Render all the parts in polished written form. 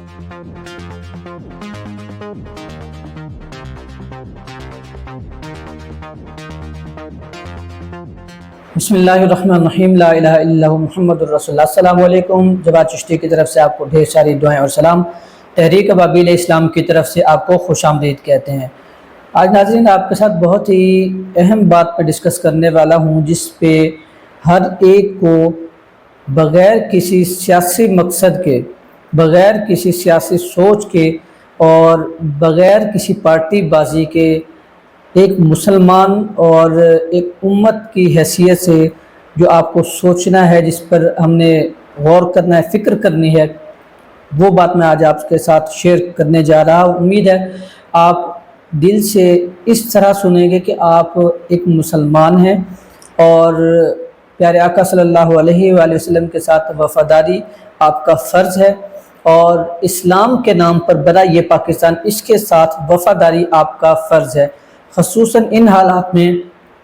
بسم اللہ الرحمن الرحیم، لا الہ الا اللہ محمد الرسول اللہ۔ السلام علیکم۔ جواد چشتی کی طرف سے آپ کو ڈھیر ساری دعائیں اور سلام۔ تحریک ابابیل اسلام کی طرف سے آپ کو خوش آمدید کہتے ہیں۔ آج ناظرین آپ کے ساتھ بہت ہی اہم بات پہ ڈسکس کرنے والا ہوں، جس پہ ہر ایک کو بغیر کسی سیاسی مقصد کے، بغیر کسی سیاسی سوچ کے اور بغیر کسی پارٹی بازی کے ایک مسلمان اور ایک امت کی حیثیت سے جو آپ کو سوچنا ہے، جس پر ہم نے غور کرنا ہے، فکر کرنی ہے، وہ بات میں آج آپ کے ساتھ شیئر کرنے جا رہا ہوں۔ امید ہے آپ دل سے اس طرح سنیں گے کہ آپ ایک مسلمان ہیں اور پیارے آقا صلی اللہ علیہ وآلہ وسلم کے ساتھ وفاداری آپ کا فرض ہے، اور اسلام کے نام پر برائے پاکستان اس کے ساتھ وفاداری آپ کا فرض ہے، خصوصاً ان حالات میں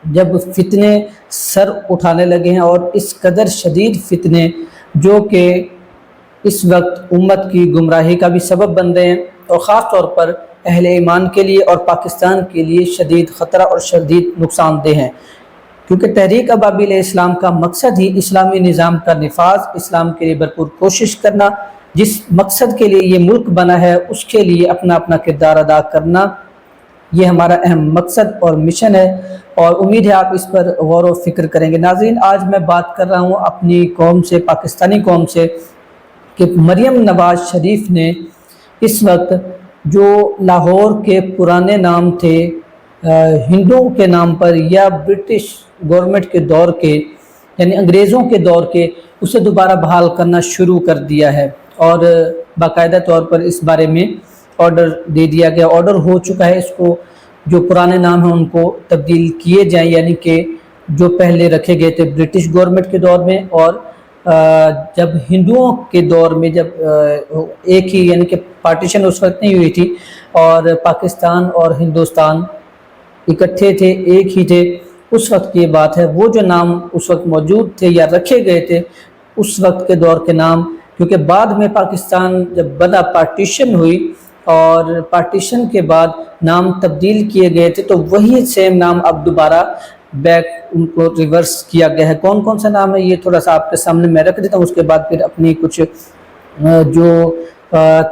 جب فتنے سر اٹھانے لگے ہیں، اور اس قدر شدید فتنے جو کہ اس وقت امت کی گمراہی کا بھی سبب بن رہے ہیں، اور خاص طور پر اہل ایمان کے لیے اور پاکستان کے لیے شدید خطرہ اور شدید نقصان دہ ہیں، کیونکہ تحریک ابابیل اسلام کا مقصد ہی اسلامی نظام کا نفاذ، اسلام کے لیے بھرپور کوشش کرنا، جس مقصد کے لیے یہ ملک بنا ہے اس کے لیے اپنا اپنا کردار ادا کرنا، یہ ہمارا اہم مقصد اور مشن ہے، اور امید ہے آپ اس پر غور و فکر کریں گے۔ ناظرین آج میں بات کر رہا ہوں اپنی قوم سے، پاکستانی قوم سے، کہ مریم نواز شریف نے اس وقت جو لاہور کے پرانے نام تھے ہندوؤں کے نام پر یا برٹش گورنمنٹ کے دور کے، یعنی انگریزوں کے دور کے، اسے دوبارہ بحال کرنا شروع کر دیا ہے، اور باقاعدہ طور پر اس بارے میں آرڈر دے دیا گیا، آرڈر ہو چکا ہے، اس کو جو پرانے نام ہیں ان کو تبدیل کیے جائیں، یعنی کہ جو پہلے رکھے گئے تھے برٹش گورنمنٹ کے دور میں، اور جب ہندوؤں کے دور میں جب ایک ہی، یعنی کہ پارٹیشن اس وقت نہیں ہوئی تھی اور پاکستان اور ہندوستان اکٹھے تھے، ایک ہی تھے، اس وقت کی بات ہے، وہ جو نام اس وقت موجود تھے یا رکھے گئے تھے اس وقت کے دور کے نام، کیونکہ بعد میں پاکستان جب بنا، پارٹیشن ہوئی اور پارٹیشن کے بعد نام تبدیل کیے گئے تھے، تو وہی سیم نام اب دوبارہ بیک ان کو ریورس کیا گیا ہے۔ کون کون سا نام ہے یہ تھوڑا سا آپ کے سامنے میں رکھ دیتا ہوں، اس کے بعد پھر اپنی کچھ جو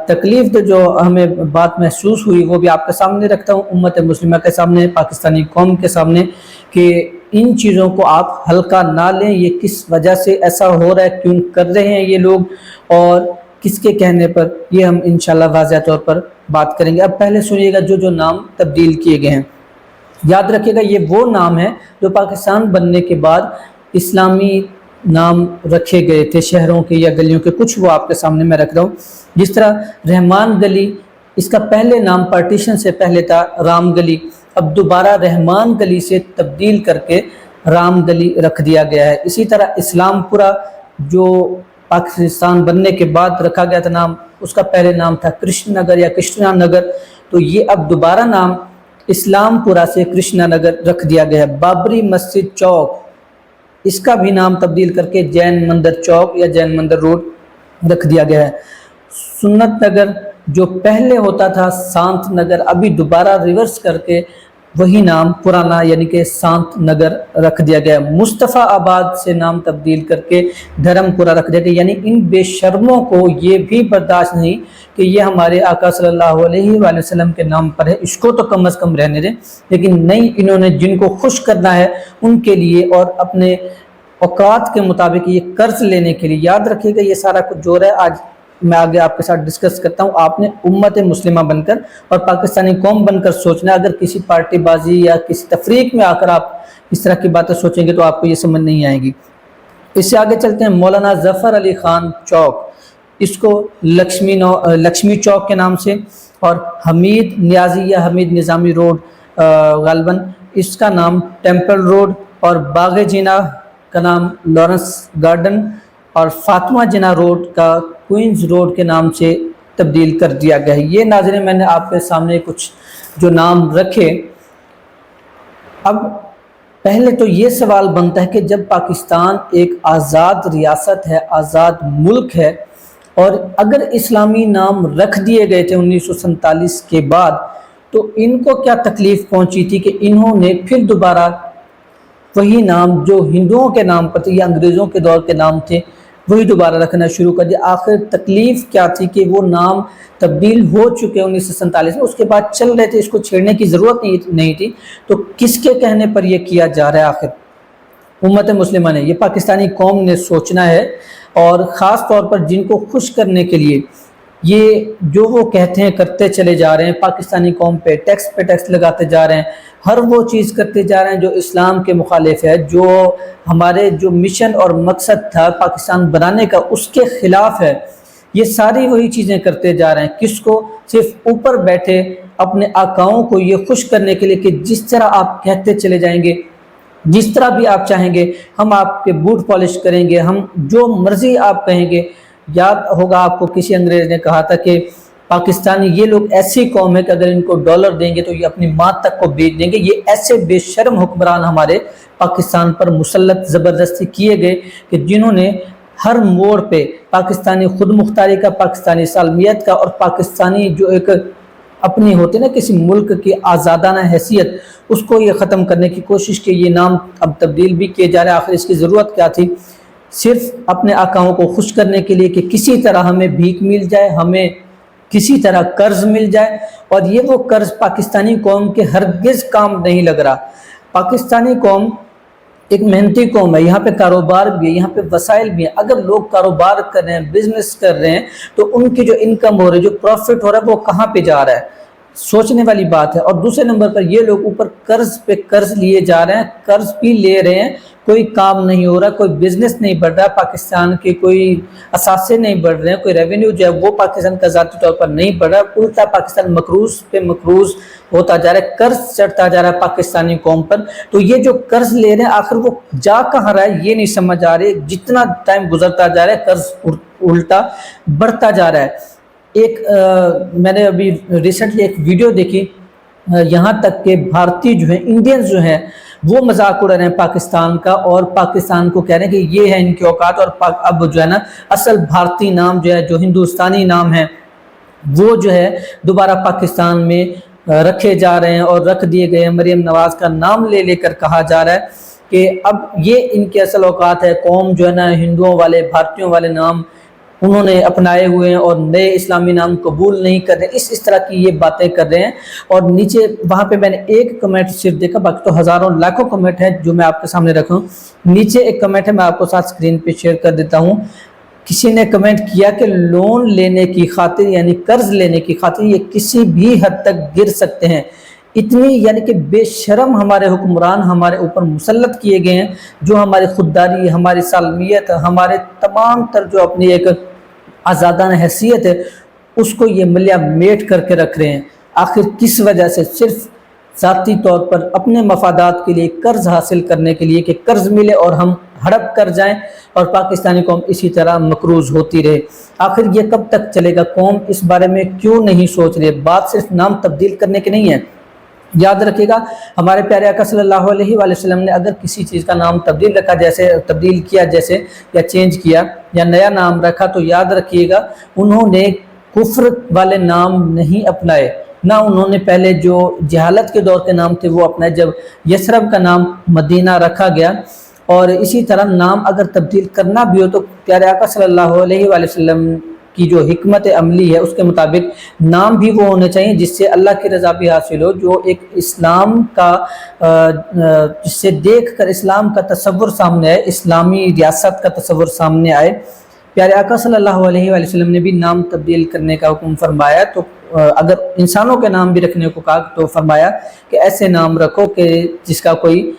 تکلیف جو ہمیں بات محسوس ہوئی وہ بھی آپ کے سامنے رکھتا ہوں، امت مسلمہ کے سامنے، پاکستانی قوم کے سامنے، کہ ان چیزوں کو آپ ہلکا نہ لیں، یہ کس وجہ سے ایسا ہو رہا ہے، کیوں کر رہے ہیں یہ لوگ، اور کس کے کہنے پر، یہ ہم انشاءاللہ واضح طور پر بات کریں گے۔ اب پہلے سنیے گا جو نام تبدیل کیے گئے ہیں، یاد رکھیے گا یہ وہ نام ہے جو پاکستان بننے کے بعد اسلامی نام رکھے گئے تھے شہروں کے یا گلیوں کے، کچھ وہ آپ کے سامنے میں رکھ رہا ہوں۔ جس طرح رحمان گلی، اس کا پہلے نام پارٹیشن سے پہلے تھا رام گلی، اب دوبارہ رحمان گلی سے تبدیل کر کے رام گلی رکھ دیا گیا ہے۔ اسی طرح اسلام پورہ جو پاکستان بننے کے بعد رکھا گیا تھا نام، اس کا پہلے نام تھا کرشن نگر یا کرشنا نگر، تو یہ اب دوبارہ نام اسلام پورہ سے کرشنا نگر رکھ دیا گیا ہے۔ بابری مسجد چوک، اس کا بھی نام تبدیل کر کے جین مندر چوک یا جین مندر روڈ رکھ دیا گیا ہے۔ سنت نگر جو پہلے ہوتا تھا سانت نگر، ابھی دوبارہ ریورس کر کے وہی نام پرانا یعنی کہ سانت نگر رکھ دیا گیا۔ مصطفیٰ آباد سے نام تبدیل کر کے دھرم پورہ رکھ دیا گیا، یعنی ان بے شرموں کو یہ بھی برداشت نہیں کہ یہ ہمارے آقا صلی اللہ علیہ وآلہ وسلم کے نام پر ہے، اس کو تو کم از کم رہنے دیں، لیکن نہیں، انہوں نے جن کو خوش کرنا ہے ان کے لیے اور اپنے اوقات کے مطابق یہ قرض لینے کے لیے، یاد رکھیے گا یہ سارا کچھ جو ہے آج میں آگے آپ کے ساتھ ڈسکس کرتا ہوں۔ آپ نے امت مسلمہ بن کر اور پاکستانی قوم بن کر سوچنا، اگر کسی پارٹی بازی یا کسی تفریق میں آ کر آپ اس طرح کی باتیں سوچیں گے تو آپ کو یہ سمجھ نہیں آئے گی۔ اس سے آگے چلتے ہیں، مولانا ظفر علی خان چوک، اس کو لکشمی چوک کے نام سے، اور حمید نیازی یا حمید نظامی روڈ غالباً اس کا نام ٹیمپل روڈ، اور باغ جناح کا نام لارنس گارڈن، اور فاطمہ جناح روڈ کا کوئنز روڈ کے نام سے تبدیل کر دیا گیا ہے۔ یہ ناظرین میں نے آپ کے سامنے کچھ جو نام رکھے۔ اب پہلے تو یہ سوال بنتا ہے کہ جب پاکستان ایک آزاد ریاست ہے، آزاد ملک ہے، اور اگر اسلامی نام رکھ دیے گئے تھے 1947 کے بعد تو ان کو کیا تکلیف پہنچی تھی کہ انہوں نے پھر دوبارہ وہی نام جو ہندوؤں کے نام پر تھے یا انگریزوں کے دور کے نام تھے وہی دوبارہ رکھنا شروع کر دیا۔ آخر تکلیف کیا تھی کہ وہ نام تبدیل ہو چکے 1947 میں، اس کے بعد چل رہے تھے، اس کو چھیڑنے کی ضرورت نہیں تھی، تو کس کے کہنے پر یہ کیا جا رہا ہے؟ آخر امت مسلمہ نے، یہ پاکستانی قوم نے سوچنا ہے، اور خاص طور پر جن کو خوش کرنے کے لیے یہ جو وہ کہتے ہیں کرتے چلے جا رہے ہیں، پاکستانی قوم پہ ٹیکس لگاتے جا رہے ہیں، ہر وہ چیز کرتے جا رہے ہیں جو اسلام کے مخالف ہے، جو ہمارے جو مشن اور مقصد تھا پاکستان بنانے کا اس کے خلاف ہے، یہ ساری وہی چیزیں کرتے جا رہے ہیں۔ کس کو؟ صرف اوپر بیٹھے اپنے آقاؤں کو یہ خوش کرنے کے لیے کہ جس طرح آپ کہتے چلے جائیں گے، جس طرح بھی آپ چاہیں گے ہم آپ کے بوٹ پالش کریں گے، ہم جو مرضی آپ کہیں گے۔ یاد ہوگا آپ کو کسی انگریز نے کہا تھا کہ پاکستانی یہ لوگ ایسی قوم ہے کہ اگر ان کو ڈالر دیں گے تو یہ اپنی ماں تک کو بیچ دیں گے۔ یہ ایسے بے شرم حکمران ہمارے پاکستان پر مسلط زبردستی کیے گئے کہ جنہوں نے ہر موڑ پہ پاکستانی خود مختاری کا، پاکستانی سالمیت کا، اور پاکستانی جو ایک اپنی ہوتے نا کسی ملک کی آزادانہ حیثیت، اس کو یہ ختم کرنے کی کوشش کی۔ یہ نام اب تبدیل بھی کیے جا رہے ہیں۔ آخر اس کی ضرورت کیا تھی؟ صرف اپنے آقاؤں کو خوش کرنے کے لیے کہ کسی طرح ہمیں بھیک مل جائے، ہمیں کسی طرح قرض مل جائے، اور یہ وہ قرض پاکستانی قوم کے ہرگز کام نہیں لگ رہا۔ پاکستانی قوم ایک محنتی قوم ہے، یہاں پہ کاروبار بھی ہے، یہاں پہ وسائل بھی ہیں۔ اگر لوگ کاروبار کر رہے ہیں، بزنس کر رہے ہیں، تو ان کی جو انکم ہو رہی ہے، جو پروفٹ ہو رہا ہے، وہ کہاں پہ جا رہا ہے؟ سوچنے والی بات ہے۔ اور دوسرے نمبر پر یہ لوگ اوپر قرض پہ قرض لیے جا رہے ہیں، قرض بھی لے رہے ہیں، کوئی کام نہیں ہو رہا، کوئی بزنس نہیں بڑھ رہا، پاکستان کے کوئی اثاثے نہیں بڑھ رہے ہیں، کوئی ریونیو جو ہے وہ پاکستان کا ذاتی طور پر نہیں بڑھ رہا، الٹا پاکستان مقروض پہ مقروض ہوتا جا رہا ہے، قرض چڑھتا جا رہا ہے پاکستانی قوم پر۔ تو یہ جو قرض لے رہے ہیں آخر وہ جا کہاں رہا ہے یہ نہیں سمجھ آ رہی۔ جتنا ٹائم گزرتا جا رہا ہے قرض الٹا بڑھتا جا رہا ہے۔ میں نے ابھی ریسنٹلی ایک ویڈیو دیکھی، یہاں تک کہ بھارتی جو ہیں، انڈینز جو ہیں، وہ مذاق اڑا رہے ہیں پاکستان کا، اور پاکستان کو کہہ رہے ہیں کہ یہ ہے ان کے اوقات، اور اب جو ہے نا اصل بھارتی نام جو ہے، جو ہندوستانی نام ہے، وہ جو ہے دوبارہ پاکستان میں رکھے جا رہے ہیں اور رکھ دیے گئے ہیں۔ مریم نواز کا نام لے لے کر کہا جا رہا ہے کہ اب یہ ان کے اصل اوقات ہے۔ قوم جو ہے نا ہندوؤں والے، بھارتیوں والے نام انہوں نے اپنائے ہوئے ہیں اور نئے اسلامی نام قبول نہیں کر رہے، اس طرح کی یہ باتیں کر رہے ہیں۔ اور نیچے وہاں پہ میں نے ایک کمنٹ صرف دیکھا، باقی تو ہزاروں لاکھوں کمنٹ ہیں جو میں آپ کے سامنے رکھوں۔ نیچے ایک کمنٹ ہے، میں آپ کو ساتھ سکرین پہ شیئر کر دیتا ہوں۔ کسی نے کمنٹ کیا کہ لون لینے کی خاطر، یعنی قرض لینے کی خاطر، یہ کسی بھی حد تک گر سکتے ہیں۔ اتنی یعنی کہ بے شرم ہمارے حکمران ہمارے اوپر مسلط کیے گئے ہیں، جو ہماری خودداری، ہماری سالمیت، ہمارے تمام تر جو اپنی ایک آزادانہ حیثیت ہے، اس کو یہ ملیہ میٹ کر کے رکھ رہے ہیں۔ آخر کس وجہ سے؟ صرف ذاتی طور پر اپنے مفادات کے لیے، قرض حاصل کرنے کے لیے کہ قرض ملے اور ہم ہڑپ کر جائیں، اور پاکستانی قوم اسی طرح مقروض ہوتی رہے۔ آخر یہ کب تک چلے گا؟ قوم اس بارے میں کیوں نہیں سوچ رہی؟ بات صرف نام تبدیل کرنے کی نہیں ہے۔ یاد رکھیے گا ہمارے پیارے آقا صلی اللہ علیہ وآلہ وسلم نے اگر کسی چیز کا نام تبدیل کیا جیسے یا چینج کیا یا نیا نام رکھا، تو یاد رکھیے گا انہوں نے کفر والے نام نہیں اپنائے، نہ انہوں نے پہلے جو جہالت کے دور کے نام تھے وہ اپنائے۔ جب یثرب کا نام مدینہ رکھا گیا، اور اسی طرح نام اگر تبدیل کرنا بھی ہو تو پیارے آقا صلی اللہ علیہ وآلہ وسلم کی جو حکمت عملی ہے اس کے مطابق نام بھی وہ ہونے چاہیے جس سے اللہ کی رضا بھی حاصل ہو، جو ایک اسلام کا جس سے دیکھ کر اسلام کا تصور سامنے آئے، اسلامی ریاست کا تصور سامنے آئے۔ پیارے آقا صلی اللہ علیہ وآلہ وسلم نے بھی نام تبدیل کرنے کا حکم فرمایا، تو اگر انسانوں کے نام بھی رکھنے کو کہا تو فرمایا کہ ایسے نام رکھو کہ جس کا کوئی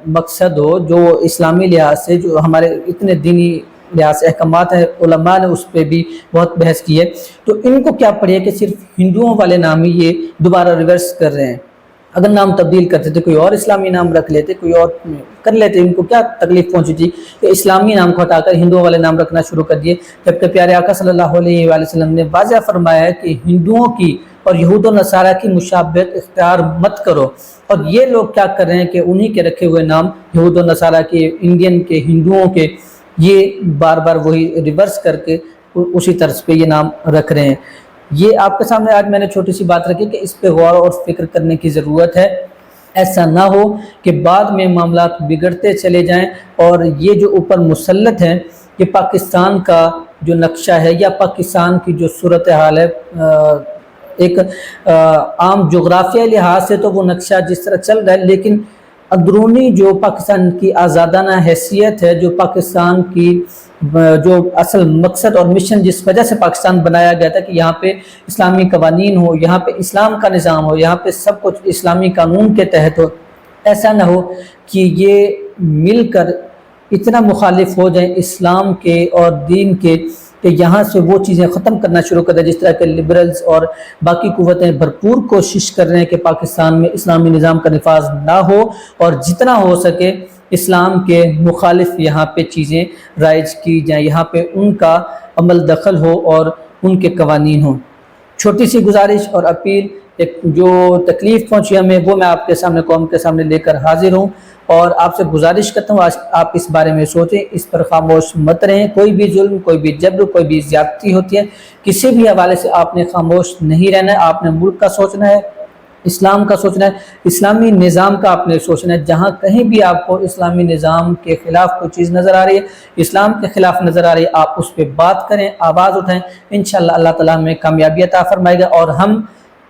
مقصد ہو، جو اسلامی لحاظ سے، جو ہمارے اتنے دینی لحاظ سے احکامات ہیں، علماء نے اس پہ بھی بہت بحث کی ہے۔ تو ان کو کیا پڑی ہے کہ صرف ہندوؤں والے نام ہی یہ دوبارہ ریورس کر رہے ہیں۔ اگر نام تبدیل کرتے تھے، کوئی اور اسلامی نام رکھ لیتے، کوئی اور کر لیتے، ان کو کیا تکلیف پہنچی تھی کہ اسلامی نام کو ہٹا کر ہندوؤں والے نام رکھنا شروع کر دیے، جبکہ پیارے آقا صلی اللہ علیہ وآلہ وسلم نے واضح فرمایا ہے کہ ہندوؤں کی اور یہود و نصارہ کی مشابہت اختیار مت کرو۔ اور یہ لوگ کیا کر رہے ہیں کہ انہی کے رکھے ہوئے نام، یہود و نصارہ کے، انڈین کے، ہندوؤں کے، یہ بار بار وہی ریورس کر کے اسی طرز پہ یہ نام رکھ رہے ہیں۔ یہ آپ کے سامنے آج میں نے چھوٹی سی بات رکھی کہ اس پہ غور اور فکر کرنے کی ضرورت ہے، ایسا نہ ہو کہ بعد میں معاملات بگڑتے چلے جائیں اور یہ جو اوپر مسلط ہیں کہ پاکستان کا جو نقشہ ہے یا پاکستان کی جو صورتحال ہے، ایک عام جغرافیائی لحاظ سے تو وہ نقشہ جس طرح چل رہا ہے، لیکن اندرونی جو پاکستان کی آزادانہ حیثیت ہے، جو پاکستان کی جو اصل مقصد اور مشن جس وجہ سے پاکستان بنایا گیا تھا کہ یہاں پہ اسلامی قوانین ہو، یہاں پہ اسلام کا نظام ہو، یہاں پہ سب کچھ اسلامی قانون کے تحت ہو، ایسا نہ ہو کہ یہ مل کر اتنا مخالف ہو جائیں اسلام کے اور دین کے کہ یہاں سے وہ چیزیں ختم کرنا شروع کر دیں، جس طرح کہ لبرلز اور باقی قوتیں بھرپور کوشش کر رہے ہیں کہ پاکستان میں اسلامی نظام کا نفاذ نہ ہو اور جتنا ہو سکے اسلام کے مخالف یہاں پہ چیزیں رائج کی جائیں، یہاں پہ ان کا عمل دخل ہو اور ان کے قوانین ہوں۔ چھوٹی سی گزارش اور اپیل، ایک جو تکلیف پہنچی ہمیں وہ میں آپ کے سامنے قوم کے سامنے لے کر حاضر ہوں اور آپ سے گزارش کرتا ہوں آپ اس بارے میں سوچیں، اس پر خاموش مت رہیں۔ کوئی بھی ظلم، کوئی بھی جبر، کوئی بھی زیادتی ہوتی ہے، کسی بھی حوالے سے آپ نے خاموش نہیں رہنا ہے۔ آپ نے ملک کا سوچنا ہے، اسلام کا سوچنا ہے، اسلامی نظام کا آپ نے سوچنا ہے۔ جہاں کہیں بھی آپ کو اسلامی نظام کے خلاف کوئی چیز نظر آ رہی ہے، اسلام کے خلاف نظر آ رہی ہے، آپ اس پہ بات کریں، آواز اٹھائیں، انشاءاللہ اللہ تعالیٰ ہمیں کامیابی عطا فرمائے گا۔ اور ہم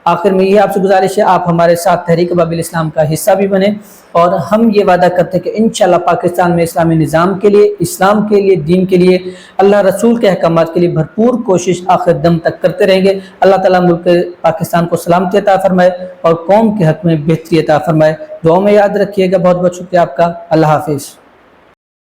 آخر میں یہ آپ سے گزارش ہے، آپ ہمارے ساتھ تحریک بابل اسلام کا حصہ بھی بنیں اور ہم یہ وعدہ کرتے ہیں کہ انشاءاللہ پاکستان میں اسلامی نظام کے لیے، اسلام کے لیے، دین کے لیے، اللہ رسول کے احکامات کے لیے بھرپور کوشش آخر دم تک کرتے رہیں گے۔ اللہ تعالیٰ ملک پاکستان کو سلامتی عطا فرمائے اور قوم کے حق میں بہتری عطا فرمائے۔ دعاؤں میں یاد رکھیے گا۔ بہت بہت شکریہ آپ کا۔ اللہ حافظ۔